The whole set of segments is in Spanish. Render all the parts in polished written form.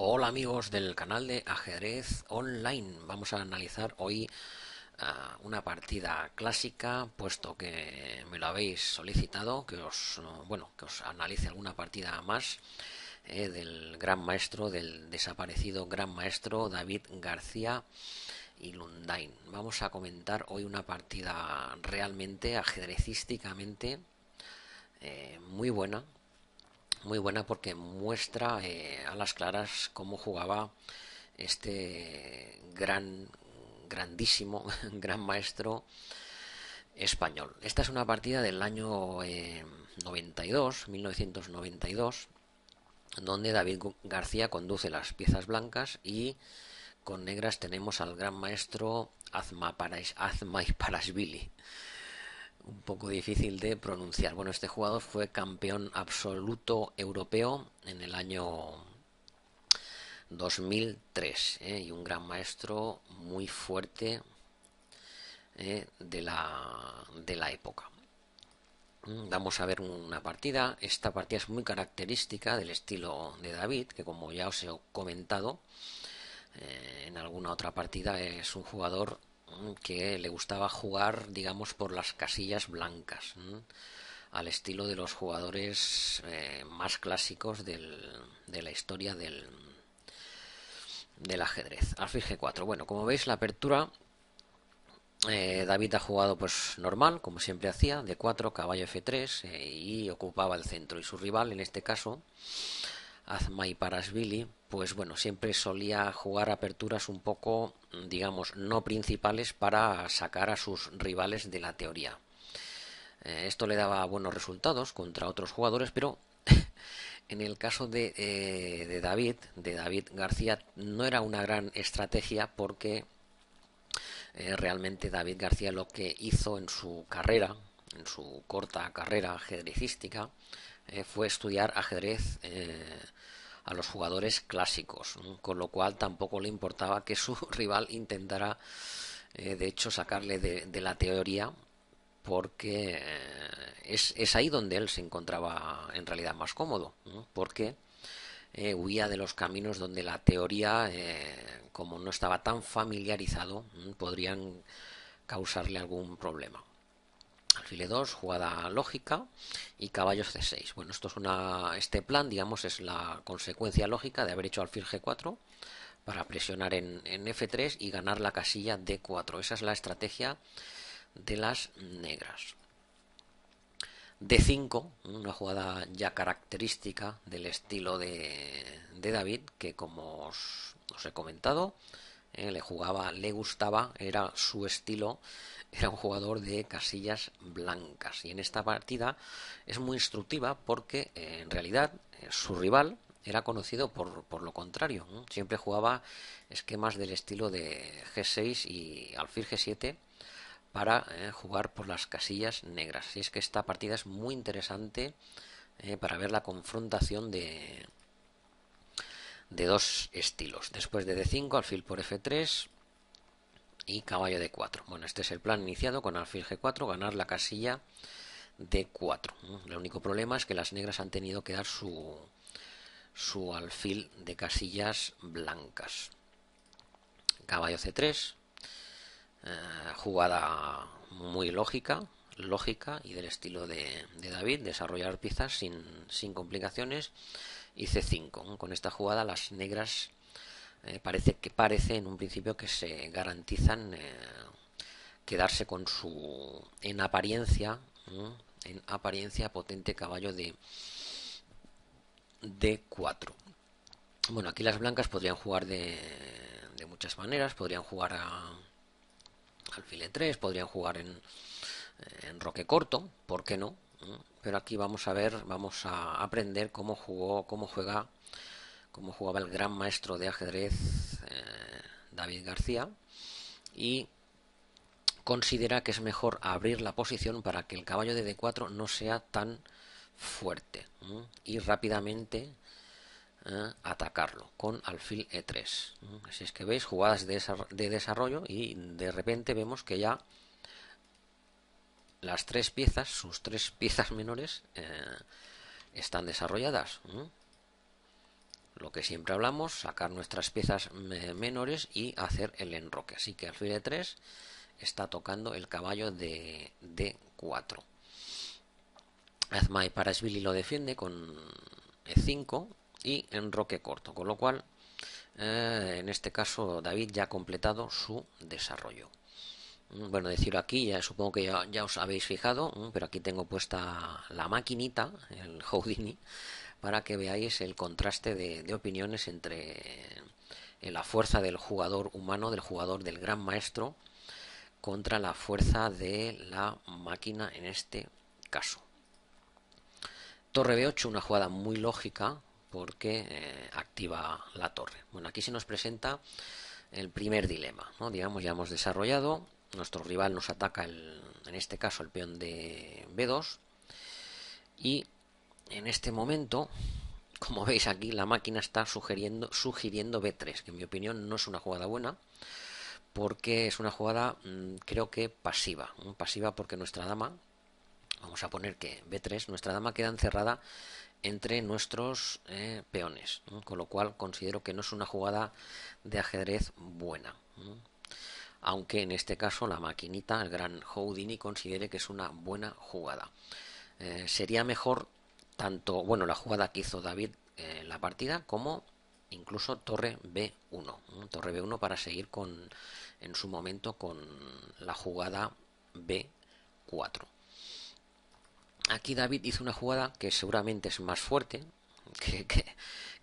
Hola amigos del canal de ajedrez online. Vamos a analizar hoy una partida clásica, puesto que me lo habéis solicitado, que os analice alguna partida más del gran maestro, del desaparecido gran maestro David García y Lundain. Vamos a comentar hoy una partida realmente ajedrecísticamente muy buena porque muestra a las claras cómo jugaba este grandísimo, gran maestro español. Esta es una partida del año 1992, donde David García conduce las piezas blancas y con negras tenemos al gran maestro Azmay Parashvili. Un poco difícil de pronunciar. Bueno, este jugador fue campeón absoluto europeo en el año 2003, y un gran maestro muy fuerte de la época. Vamos a ver una partida. Esta partida es muy característica del estilo de David, que como ya os he comentado en alguna otra partida, es un jugador que le gustaba jugar, digamos, por las casillas blancas, al estilo de los jugadores más clásicos de la historia del ajedrez. Alfil G4. Bueno, como veis, la apertura, David ha jugado pues normal, como siempre hacía, D4, caballo F3, y ocupaba el centro. Y su rival, en este caso, Azmay Parashvili, pues bueno, siempre solía jugar aperturas un poco, digamos, no principales para sacar a sus rivales de la teoría. Esto le daba buenos resultados contra otros jugadores, pero en el caso de David García, no era una gran estrategia porque realmente David García lo que hizo en su carrera, en su corta carrera ajedrecística, fue estudiar ajedrez a los jugadores clásicos, ¿no? Con lo cual tampoco le importaba que su rival intentara, de hecho, sacarle de la teoría, porque es ahí donde él se encontraba en realidad más cómodo, ¿no? Porque huía de los caminos donde la teoría, como no estaba tan familiarizado, podrían causarle algún problema. Alfil E2, jugada lógica y caballos C6. Bueno, este plan, digamos, es la consecuencia lógica de haber hecho alfil G4 para presionar en F3 y ganar la casilla D4. Esa es la estrategia de las negras. D5, una jugada ya característica del estilo de David, que como os he comentado, le gustaba, era su estilo, era un jugador de casillas blancas. Y en esta partida es muy instructiva porque en realidad su rival era conocido por lo contrario, ¿no? Siempre jugaba esquemas del estilo de G6 y alfil G7 para jugar por las casillas negras. Así es que esta partida es muy interesante para ver la confrontación de dos estilos. Después de D5, alfil por F3 y caballo D4. Bueno, este es el plan iniciado con alfil G4, ganar la casilla D4. El único problema es que las negras han tenido que dar su alfil de casillas blancas. Caballo C3, jugada muy lógica y del estilo de David, desarrollar piezas sin complicaciones. Y C5. Con esta jugada las negras parece en un principio que se garantizan quedarse con su en apariencia potente caballo de D4. Bueno, aquí las blancas podrían jugar de muchas maneras, podrían jugar alfil E3, podrían jugar en roque corto, ¿por qué no? Pero aquí vamos a aprender cómo jugaba el gran maestro de ajedrez David García, y considera que es mejor abrir la posición para que el caballo de D4 no sea tan fuerte, y rápidamente atacarlo con alfil E3. Así es que veis jugadas de desarrollo y de repente vemos que ya las tres piezas, sus tres piezas menores, están desarrolladas. lo que siempre hablamos, sacar nuestras piezas menores y hacer el enroque. Así que alfil E3 está tocando el caballo de D4. Azmai Parasvili lo defiende con E5 y enroque corto, con lo cual en este caso David ya ha completado su desarrollo. Bueno, decirlo aquí, ya supongo que ya os habéis fijado, pero aquí tengo puesta la maquinita, el Houdini, para que veáis el contraste de opiniones entre la fuerza del jugador humano, del jugador del gran maestro, contra la fuerza de la máquina en este caso. Torre B8, una jugada muy lógica porque activa la torre. Bueno, aquí se nos presenta el primer dilema, ¿no? Digamos, ya hemos desarrollado, nuestro rival nos ataca en este caso el peón de B2 y en este momento, como veis aquí, la máquina está sugiriendo B3, que en mi opinión no es una jugada buena, porque es una jugada creo que pasiva, pasiva porque nuestra dama, vamos a poner que B3, nuestra dama queda encerrada entre nuestros peones, con lo cual considero que no es una jugada de ajedrez buena, aunque en este caso la maquinita, el gran Houdini, considere que es una buena jugada. Sería mejor tanto, bueno, la jugada que hizo David en la partida, como incluso torre B1, torre B1 para seguir en su momento con la jugada B4. Aquí David hizo una jugada que seguramente es más fuerte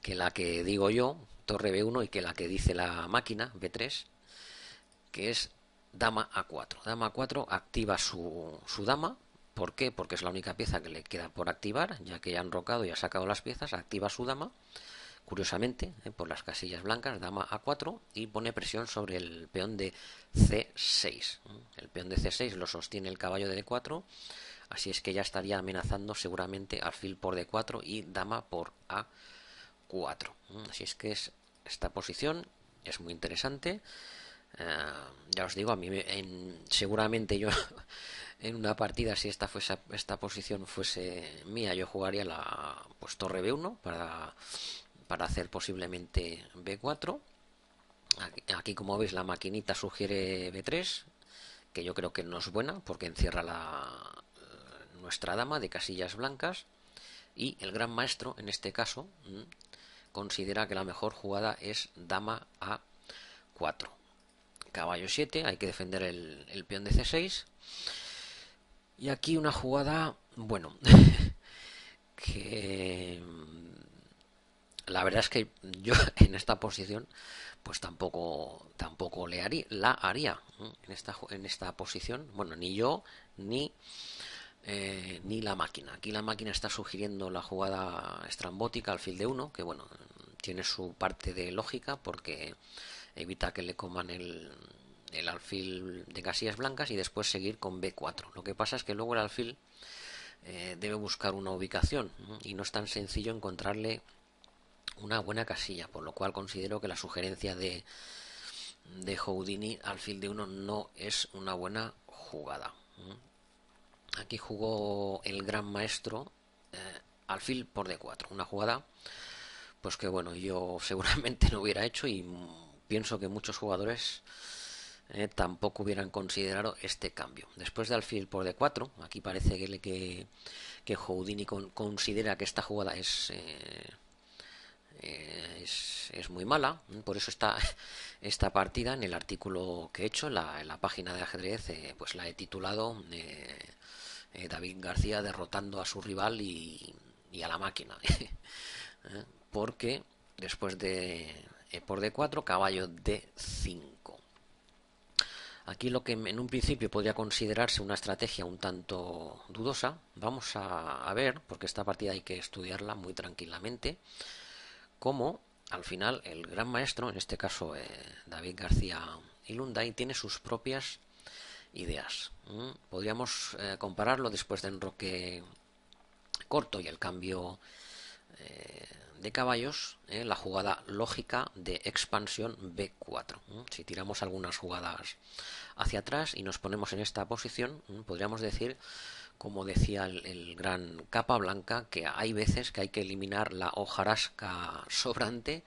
que la que digo yo, torre B1, y que la que dice la máquina, B3, que es dama A4. Dama A4 activa su dama. ¿Por qué? Porque es la única pieza que le queda por activar, ya que ya han rocado y ha sacado las piezas, activa su dama, curiosamente, por las casillas blancas, dama A4, y pone presión sobre el peón de C6. El peón de C6 lo sostiene el caballo de D4, así es que ya estaría amenazando seguramente alfil por D4 y dama por A4. Así es que esta posición es muy interesante. Ya os digo, a mí seguramente yo en una partida, si esta posición fuese mía, yo jugaría la torre B1 para hacer posiblemente B4. Aquí, como veis, la maquinita sugiere B3, que yo creo que no es buena porque encierra nuestra dama de casillas blancas, y el gran maestro en este caso considera que la mejor jugada es dama A4. Caballo 7, hay que defender el peón de C6. Y aquí una jugada, bueno, que la verdad es que yo en esta posición pues tampoco la haría en esta posición. Bueno, ni yo ni la máquina. Aquí la máquina está sugiriendo la jugada estrambótica, alfil de 1, que bueno, tiene su parte de lógica porque evita que le coman el alfil de casillas blancas y después seguir con B4. Lo que pasa es que luego el alfil debe buscar una ubicación, y no es tan sencillo encontrarle una buena casilla, por lo cual considero que la sugerencia de Houdini, alfil de 1, no es una buena jugada. Aquí jugó el gran maestro alfil por D4, una jugada pues que bueno, yo seguramente no hubiera hecho, y pienso que muchos jugadores tampoco hubieran considerado este cambio. Después de alfil por D4, aquí parece que Houdini considera que esta jugada es muy mala. Por eso esta partida, en el artículo que he hecho en la página de ajedrez, pues la he titulado David García derrotando a su rival y a la máquina. Porque después de por D4, caballo D5. Aquí lo que en un principio podría considerarse una estrategia un tanto dudosa, vamos a ver, porque esta partida hay que estudiarla muy tranquilamente, cómo al final el gran maestro, en este caso David García Ilunday, tiene sus propias ideas. Podríamos compararlo después de enroque corto y el cambio de caballos, la jugada lógica de expansión B4. Si tiramos algunas jugadas hacia atrás y nos ponemos en esta posición, podríamos decir como decía el gran Capablanca, que hay veces que hay que eliminar la hojarasca sobrante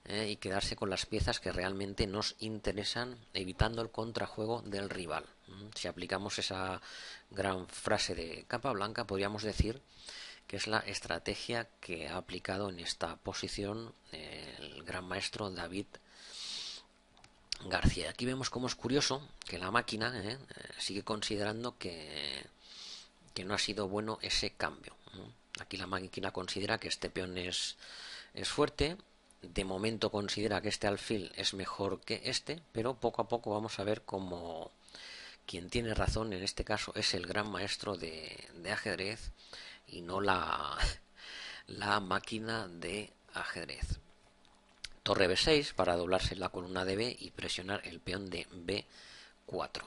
y quedarse con las piezas que realmente nos interesan, evitando el contrajuego del rival. Si aplicamos esa gran frase de Capablanca, podríamos decir que es la estrategia que ha aplicado en esta posición el gran maestro David García. Aquí vemos cómo es curioso que la máquina sigue considerando que no ha sido bueno ese cambio. Aquí la máquina considera que este peón es fuerte, de momento considera que este alfil es mejor que este, pero poco a poco vamos a ver cómo quien tiene razón en este caso es el gran maestro de ajedrez y no la máquina de ajedrez. Torre B6 para doblarse la columna de B y presionar el peón de B4.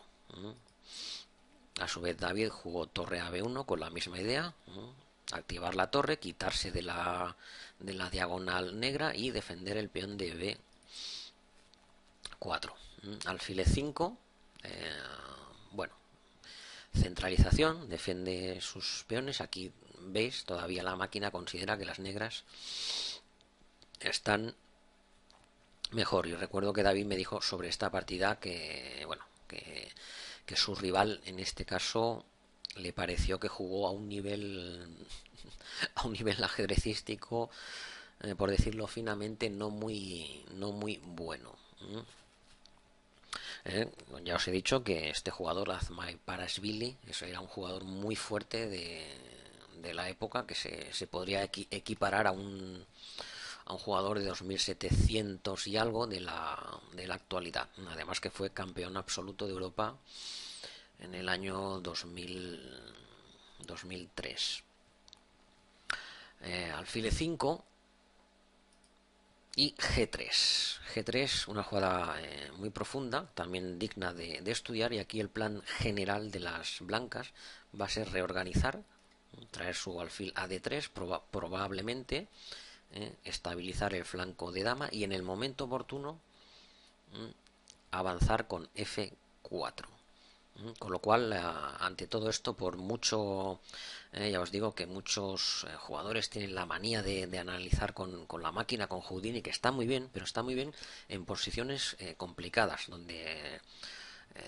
A su vez David jugó torre a B1 con la misma idea. Activar la torre, quitarse de la diagonal negra y defender el peón de B4. Alfil E5. Bueno, centralización, defiende sus peones. Aquí veis, todavía la máquina considera que las negras están mejor. Y recuerdo que David me dijo sobre esta partida que, bueno, que su rival en este caso le pareció que jugó a un nivel ajedrecístico, por decirlo finamente, no muy bueno. Ya os he dicho que este jugador, Azmai Parashvili, eso era un jugador muy fuerte de la época, que se podría equiparar a un jugador de 2700 y algo de la actualidad. Además que fue campeón absoluto de Europa en el año 2003. Alfil E5 y G3. G3, una jugada muy profunda, también digna de estudiar, y aquí el plan general de las blancas va a ser reorganizar, traer su alfil a D3 probablemente, estabilizar el flanco de dama y en el momento oportuno avanzar con F4. Con lo cual, ante todo esto, por mucho, ya os digo que muchos jugadores tienen la manía de analizar con la máquina, con Houdini, que está muy bien, pero está muy bien en posiciones complicadas, donde,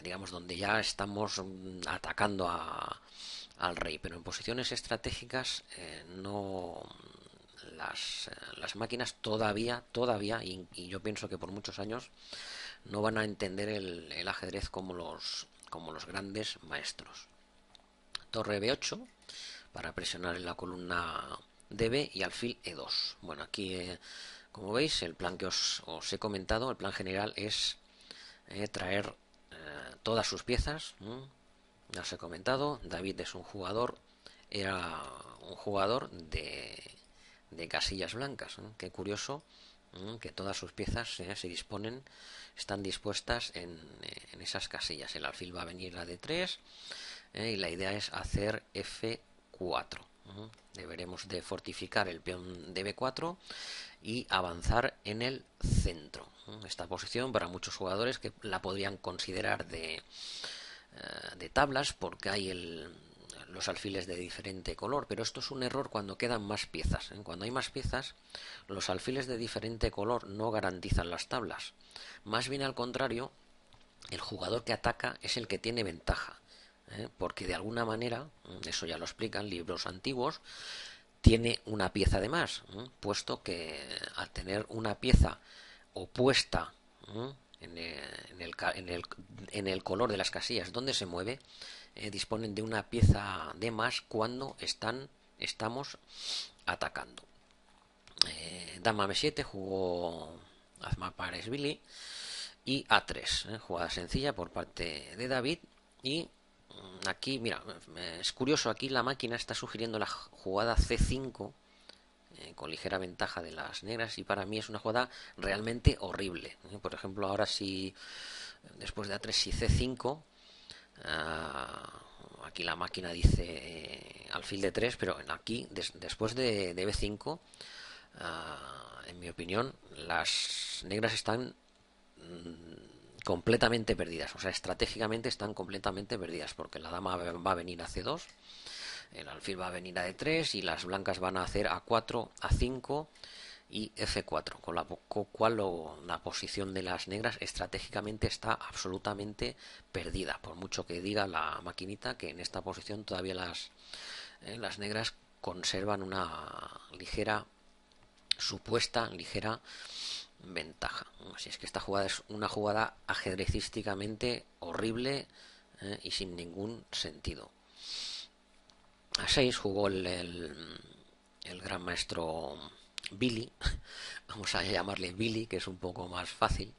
digamos, donde ya estamos atacando al rey, pero en posiciones estratégicas no. Las máquinas todavía, y yo pienso que por muchos años, no van a entender el ajedrez como los grandes maestros. Torre B8 para presionar en la columna DB y alfil E2. Bueno, aquí como veis el plan que os he comentado, el plan general es traer todas sus piezas. Ya os he comentado, David es un jugador, era un jugador de casillas blancas. Qué curioso que todas sus piezas se disponen, están dispuestas en esas casillas. El alfil va a venir a D3 y la idea es hacer F4. Deberemos de fortificar el peón de B4 y avanzar en el centro. Esta posición para muchos jugadores que la podrían considerar de tablas porque hay los alfiles de diferente color, pero esto es un error cuando quedan más piezas. Cuando hay más piezas, los alfiles de diferente color no garantizan las tablas. Más bien al contrario, el jugador que ataca es el que tiene ventaja, porque de alguna manera, eso ya lo explican libros antiguos, tiene una pieza de más, puesto que al tener una pieza opuesta en el color de las casillas donde se mueve, disponen de una pieza de más cuando estamos atacando. Dama M7 jugó Azmar Parashvili y A3, jugada sencilla por parte de David. Y aquí, mira, es curioso, aquí la máquina está sugiriendo la jugada C5 con ligera ventaja de las negras, y para mí es una jugada realmente horrible. Por ejemplo, ahora si después de A3 si C5, aquí la máquina dice alfil de 3, pero aquí después de B5, en mi opinión, las negras están completamente perdidas, o sea, estratégicamente están completamente perdidas, porque la dama va a venir a C2, el alfil va a venir a D3 y las blancas van a hacer A4, A5 y F4, con la cual la posición de las negras estratégicamente está absolutamente perdida, por mucho que diga la maquinita que en esta posición todavía las negras conservan una supuesta ligera ventaja. Así es que esta jugada es una jugada ajedrecísticamente horrible, y sin ningún sentido. A 6 jugó el gran maestro Billy, vamos a llamarle Billy, que es un poco más fácil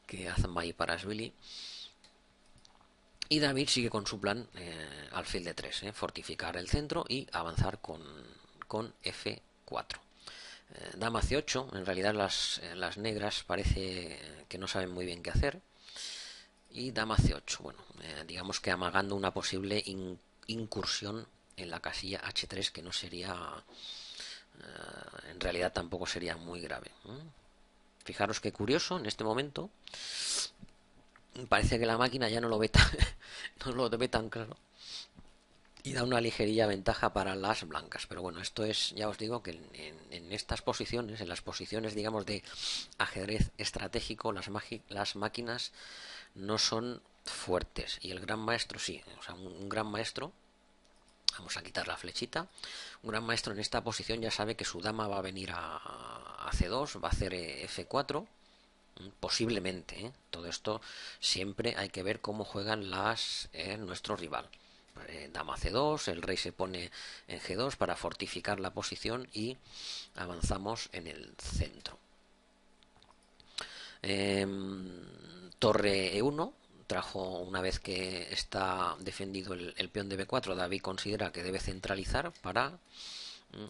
que Azmayparashvili. Y David sigue con su plan, alfil de 3, fortificar el centro y avanzar con F4. Dama C8, en realidad las negras parece que no saben muy bien qué hacer. Y dama C8, bueno, digamos que amagando una posible incursión en la casilla H3, que no sería, en realidad tampoco sería muy grave. Fijaros qué curioso, en este momento parece que la máquina ya no lo ve no lo ve tan claro y da una ligerilla ventaja para las blancas. Pero bueno, esto es, ya os digo que en estas posiciones, en las posiciones digamos de ajedrez estratégico, las máquinas no son fuertes, y el gran maestro sí. O sea, un gran maestro, vamos a quitar la flechita, un gran maestro en esta posición ya sabe que su dama va a venir a C2, va a hacer F4, posiblemente, todo esto siempre hay que ver cómo juegan nuestro rival. Dama C2, el rey se pone en G2 para fortificar la posición y avanzamos en el centro. Torre E1 trajo, una vez que está defendido el peón de B4, David considera que debe centralizar para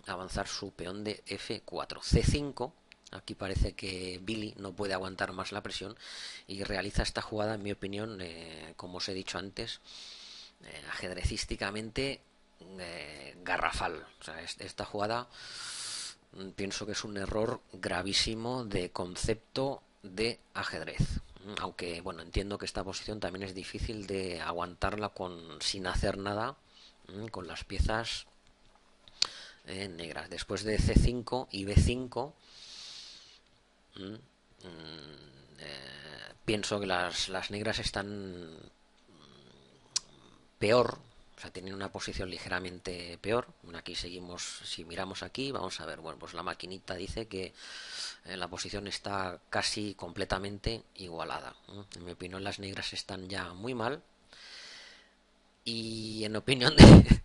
avanzar su peón de F4. C5, aquí parece que Billy no puede aguantar más la presión y realiza esta jugada, en mi opinión, como os he dicho antes, ajedrecísticamente garrafal. O sea, esta jugada pienso que es un error gravísimo de concepto de ajedrez. Aunque bueno, entiendo que esta posición también es difícil de aguantarla sin hacer nada, con las piezas negras. Después de C5 y B5, pienso que las negras están peor, o sea, tienen una posición ligeramente peor. Aquí seguimos, si miramos aquí, vamos a ver, bueno, pues la maquinita dice que la posición está casi completamente igualada. En mi opinión, las negras están ya muy mal. Y en opinión de...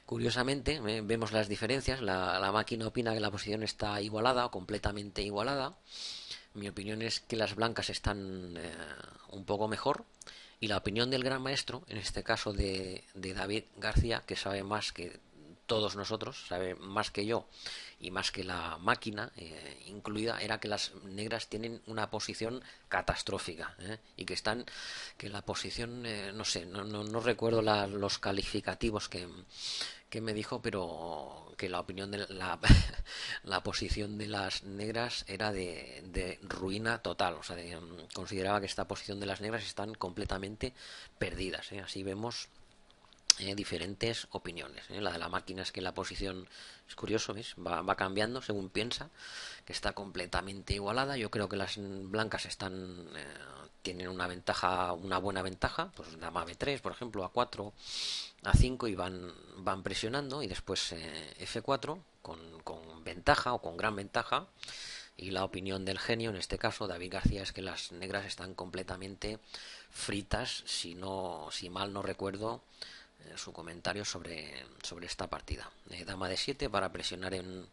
Curiosamente, vemos las diferencias. La máquina opina que la posición está igualada o completamente igualada. Mi opinión es que las blancas están un poco mejor. Y la opinión del gran maestro, en este caso de David García, que sabe más que todos nosotros, sabe más que yo y más que la máquina incluida, era que las negras tienen una posición catastrófica, y que la posición, no sé, no recuerdo los calificativos que me dijo, pero que la opinión de la posición de las negras era de ruina total. O sea, consideraba que esta posición de las negras están completamente perdidas. Así vemos diferentes opiniones. La de la máquina es que la posición, es curioso, ¿ves? Va cambiando según piensa, que está completamente igualada. Yo creo que las blancas tienen una ventaja, una buena ventaja, pues dama B3, por ejemplo, A4, A5, y van presionando, y después F4 con ventaja o con gran ventaja. Y la opinión del genio, en este caso David García, es que las negras están completamente fritas, si mal no recuerdo su comentario sobre esta partida. Dama de 7 para presionar en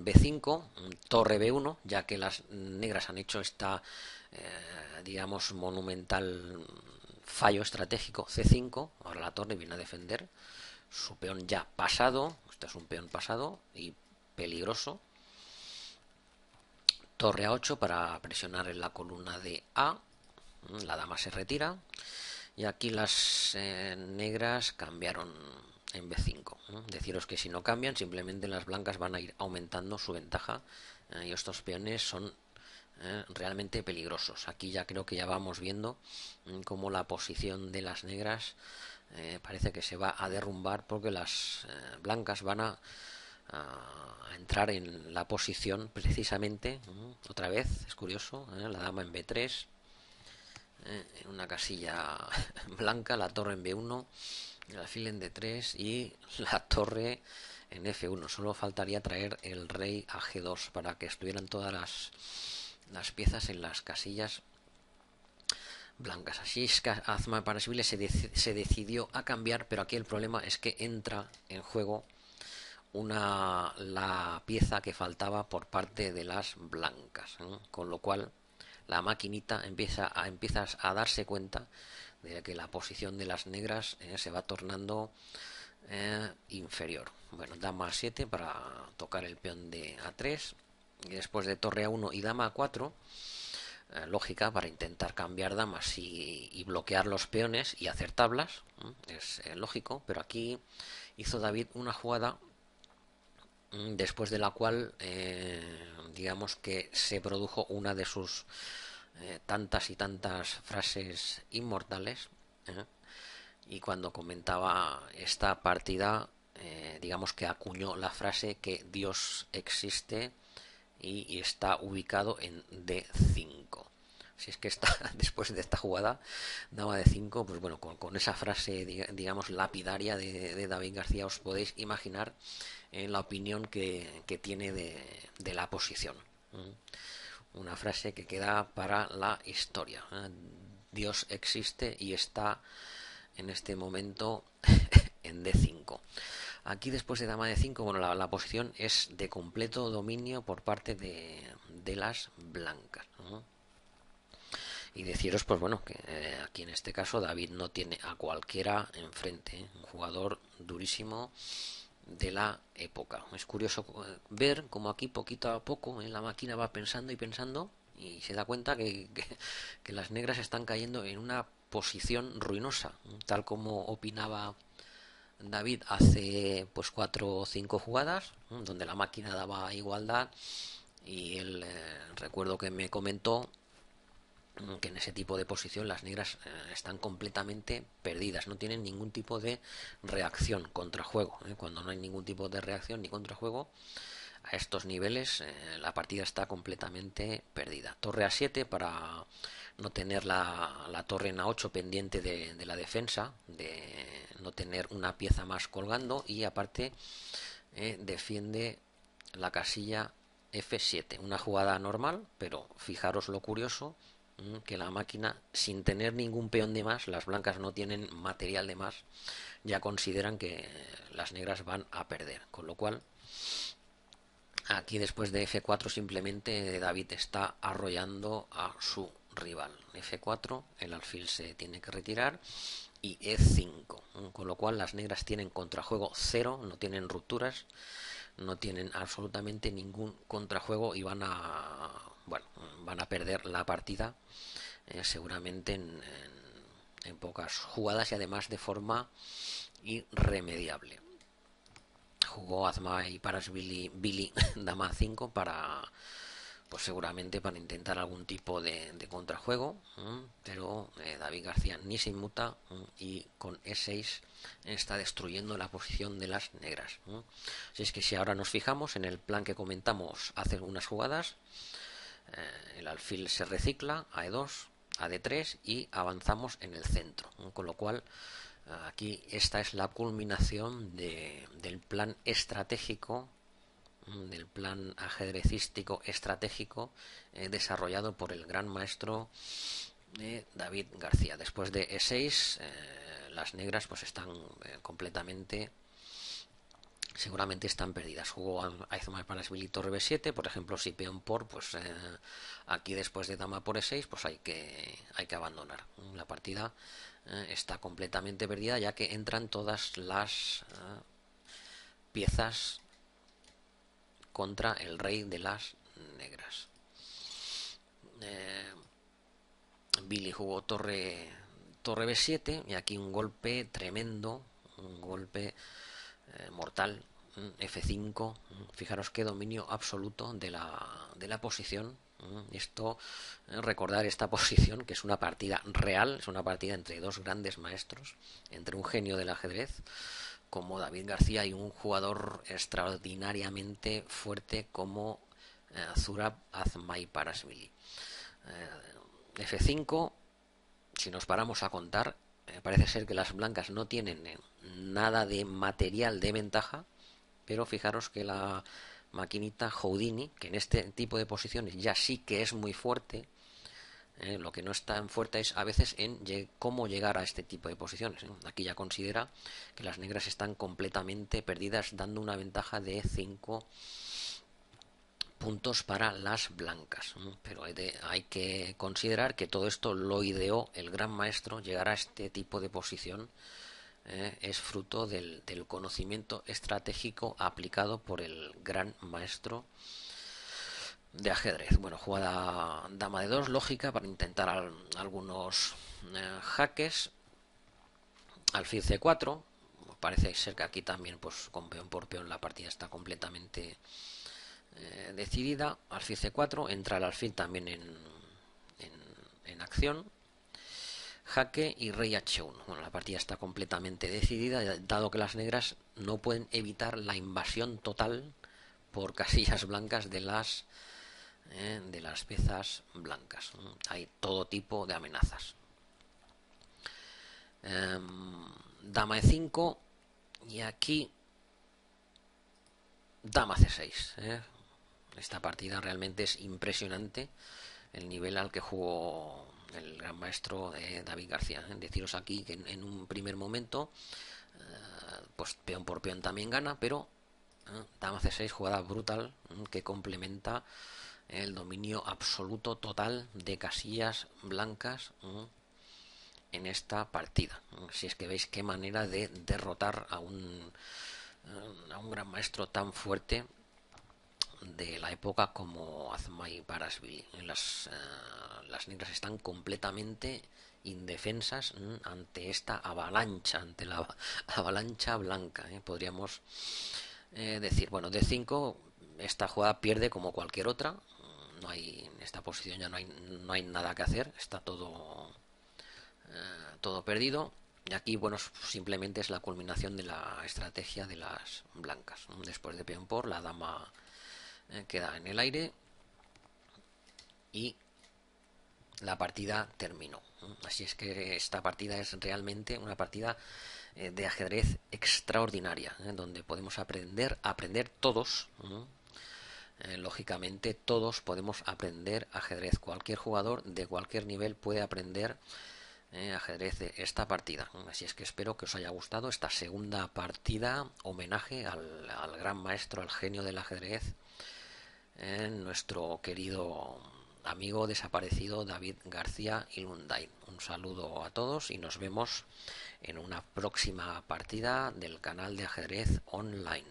B5, torre B1, ya que las negras han hecho esta, digamos, monumental fallo estratégico. C5, ahora la torre viene a defender su peón ya pasado. Este es un peón pasado y peligroso. Torre A8 para presionar en la columna de A. La dama se retira. Y aquí las negras cambiaron en B5. Deciros que si no cambian, simplemente las blancas van a ir aumentando su ventaja. Y estos peones son realmente peligrosos. Aquí ya creo que ya vamos viendo cómo la posición de las negras parece que se va a derrumbar, porque las blancas van a entrar en la posición precisamente, otra vez, es curioso, la dama en B3, en una casilla blanca, la torre en B1, el alfil en D3 y la torre en F1. Solo faltaría traer el rey a G2 para que estuvieran todas las piezas en las casillas blancas. Así es que Azmayparashvili se decidió a cambiar, pero aquí el problema es que entra en juego la pieza que faltaba por parte de las blancas, ¿eh? Con lo cual la maquinita empiezas a darse cuenta de que la posición de las negras se va tornando inferior. Bueno, dama A7 para tocar el peón de A3, y después de torre A1 y dama A4, lógica para intentar cambiar damas y bloquear los peones y hacer tablas, es lógico, pero aquí hizo David una jugada después de la cual digamos que se produjo una de sus tantas y tantas frases inmortales, ¿eh? Y cuando comentaba esta partida, digamos que acuñó la frase que Dios existe y está ubicado en D5. Si es que está después de esta jugada, dama de 5, pues bueno, con esa frase, digamos, lapidaria de David García, os podéis imaginar la opinión que tiene de la posición. Una frase que queda para la historia. Dios existe y está en este momento en D5. Aquí después de dama de 5, bueno, la posición es de completo dominio por parte de las blancas, ¿no? Y deciros, pues bueno, que aquí en este caso David no tiene a cualquiera enfrente, un jugador durísimo de la época. Es curioso ver cómo aquí poquito a poco la máquina va pensando y pensando y se da cuenta que las negras están cayendo en una posición ruinosa, tal como opinaba David hace pues 4 o 5 jugadas, donde la máquina daba igualdad, y él recuerdo que me comentó que en ese tipo de posición las negras están completamente perdidas, no tienen ningún tipo de reacción contrajuego. Cuando no hay ningún tipo de reacción ni contrajuego a estos niveles, la partida está completamente perdida. Torre A7 para no tener la torre en A8 pendiente de la defensa, de no tener una pieza más colgando, y aparte defiende la casilla F7, una jugada normal, pero fijaros lo curioso, que la máquina, sin tener ningún peón de más, las blancas no tienen material de más, ya consideran que las negras van a perder, con lo cual aquí después de F4 simplemente David está arrollando a su rival. F4, el alfil se tiene que retirar, y E5, con lo cual las negras tienen contrajuego cero, no tienen rupturas, no tienen absolutamente ningún contrajuego y van a perder la partida seguramente en pocas jugadas, y además de forma irremediable. Jugó Azmayparashvili dama 5 para, pues seguramente para intentar algún tipo de contrajuego, pero David García ni se inmuta, y con E6 está destruyendo la posición de las negras. Así es que si ahora nos fijamos en el plan que comentamos hace unas jugadas, el alfil se recicla a E2, a D3 y avanzamos en el centro, con lo cual aquí esta es la culminación del plan estratégico, del plan ajedrecístico estratégico desarrollado por el gran maestro David García. Después de E6, las negras pues están completamente, seguramente están perdidas. Jugó Azmayparashvili torre B7, por ejemplo. Si peón por, pues aquí después de dama por E6, pues hay que abandonar la partida. Está completamente perdida, ya que entran todas las piezas contra el rey de las negras. Billy jugó torre B7, y aquí un golpe tremendo, un golpe mortal, F5. Fijaros qué dominio absoluto de la posición, Esto, recordar esta posición, que es una partida real, es una partida entre dos grandes maestros, entre un genio del ajedrez como David García y un jugador extraordinariamente fuerte como Zurab Azmayparashvili. F5, si nos paramos a contar, parece ser que las blancas no tienen nada de material de ventaja, pero fijaros que la maquinita Houdini, que en este tipo de posiciones ya sí que es muy fuerte, lo que no es tan fuerte es a veces en cómo llegar a este tipo de posiciones. Aquí ya considera que las negras están completamente perdidas, dando una ventaja de 5 puntos para las blancas. Pero hay que considerar que todo esto lo ideó el gran maestro. Llegar a este tipo de posición es fruto del conocimiento estratégico aplicado por el gran maestro de ajedrez. Bueno, jugada dama de 2, lógica, para intentar algunos jaques. Alfil C4. Parece ser que aquí también, pues con peón por peón, la partida está completamente decidida. Alfil C4, entra el alfil también en acción. Jaque y rey H1. Bueno, la partida está completamente decidida, dado que las negras no pueden evitar la invasión total por casillas blancas de las piezas blancas. Hay todo tipo de amenazas. Dama E5 y aquí dama C6. Esta partida realmente es impresionante, el nivel al que jugó el gran maestro David García. Deciros aquí que en un primer momento pues peón por peón también gana, pero dama C6, jugada brutal, que complementa el dominio absoluto total de casillas blancas en esta partida. Si es que veis qué manera de derrotar a un gran maestro tan fuerte de la época como Azmayparashvili. Las negras están completamente indefensas ante esta avalancha, ante la avalancha blanca. Podríamos decir, bueno, D5, esta jugada pierde como cualquier otra. No hay, en esta posición ya no hay nada que hacer, está todo perdido. Y aquí, bueno, simplemente es la culminación de la estrategia de las blancas. Después de peón por, la dama queda en el aire y la partida terminó. Así es que esta partida es realmente una partida de ajedrez extraordinaria, donde podemos aprender todos. Lógicamente todos podemos aprender ajedrez. Cualquier jugador de cualquier nivel puede aprender ajedrez de esta partida. Así es que espero que os haya gustado esta segunda partida, homenaje al gran maestro, al genio del ajedrez, nuestro querido amigo desaparecido David García Ilundain. Un saludo a todos y nos vemos en una próxima partida del canal de ajedrez online.